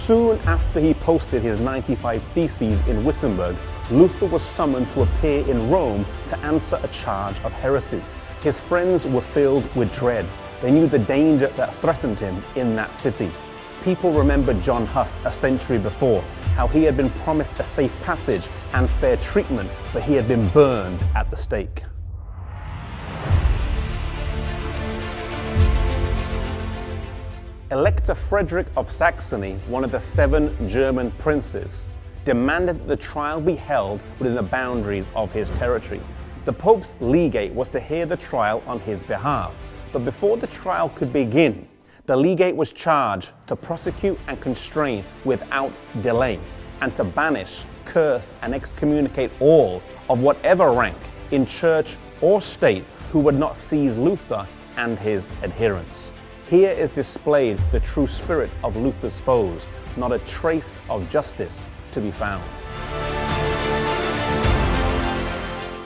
Soon after he posted his 95 Theses in Wittenberg, Luther was summoned to appear in Rome to answer a charge of heresy. His friends were filled with dread. They knew the danger that threatened him in that city. People remembered John Huss a century before, how he had been promised a safe passage and fair treatment, but he had been burned at the stake. Elector Frederick of Saxony, one of the 7 German princes, demanded that the trial be held within the boundaries of his territory. The Pope's legate was to hear the trial on his behalf, but before the trial could begin, the legate was charged to prosecute and constrain without delay, and to banish, curse, and excommunicate all of whatever rank in church or state who would not seize Luther and his adherents. Here is displayed the true spirit of Luther's foes, not a trace of justice to be found.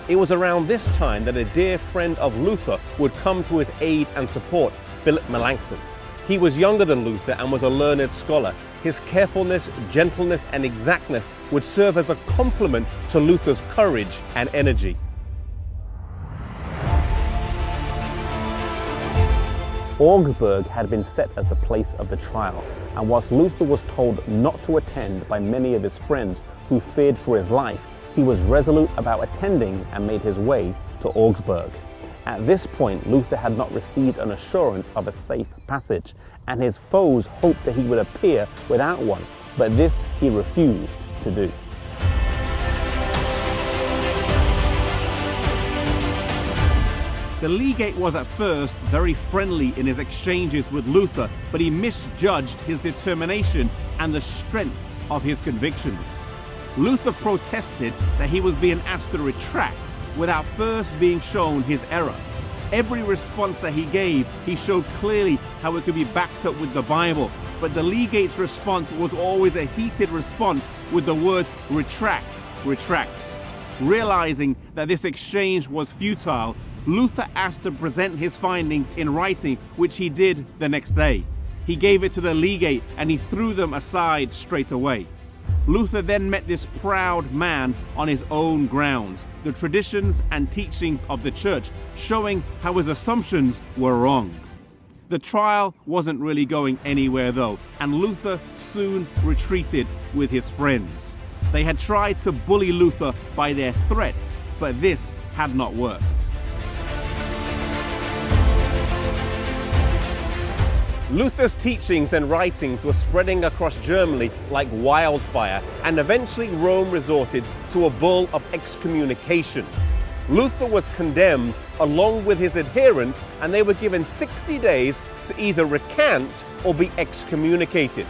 It was around this time that a dear friend of Luther would come to his aid and support, Philip Melanchthon. He was younger than Luther and was a learned scholar. His carefulness, gentleness, and exactness would serve as a complement to Luther's courage and energy. Augsburg had been set as the place of the trial, and whilst Luther was told not to attend by many of his friends who feared for his life, he was resolute about attending and made his way to Augsburg. At this point, Luther had not received an assurance of a safe passage, and his foes hoped that he would appear without one, but this he refused to do. The legate was at first very friendly in his exchanges with Luther, but he misjudged his determination and the strength of his convictions. Luther protested that he was being asked to retract without first being shown his error. Every response that he gave, he showed clearly how it could be backed up with the Bible, but the legate's response was always a heated response with the words retract, retract. Realizing that this exchange was futile, Luther asked to present his findings in writing, which he did the next day. He gave it to the legate and he threw them aside straight away. Luther then met this proud man on his own grounds, the traditions and teachings of the church, showing how his assumptions were wrong. The trial wasn't really going anywhere though, and Luther soon retreated with his friends. They had tried to bully Luther by their threats, but this had not worked. Luther's teachings and writings were spreading across Germany like wildfire, and eventually Rome resorted to a bull of excommunication. Luther was condemned along with his adherents, and they were given 60 days to either recant or be excommunicated.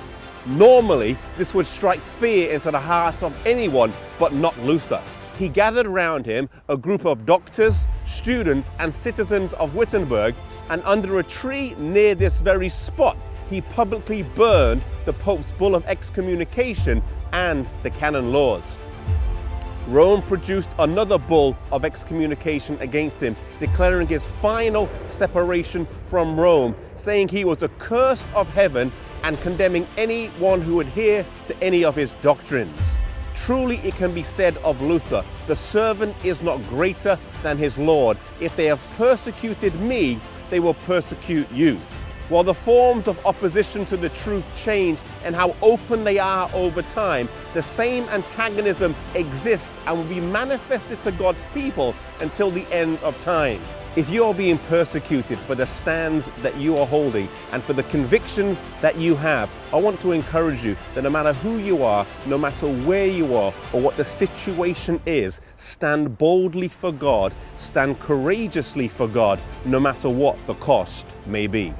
Normally, this would strike fear into the heart of anyone, but not Luther. He gathered around him a group of doctors, students, and citizens of Wittenberg, and under a tree near this very spot, he publicly burned the Pope's bull of excommunication and the canon laws. Rome produced another bull of excommunication against him, declaring his final separation from Rome, saying he was accursed of heaven and condemning anyone who would adhere to any of his doctrines. Truly it can be said of Luther, the servant is not greater than his Lord. If they have persecuted me, they will persecute you. While the forms of opposition to the truth change and how open they are over time, the same antagonism exists and will be manifested to God's people until the end of time. If you are being persecuted for the stands that you are holding and for the convictions that you have, I want to encourage you that no matter who you are, no matter where you are or what the situation is, stand boldly for God, stand courageously for God, no matter what the cost may be.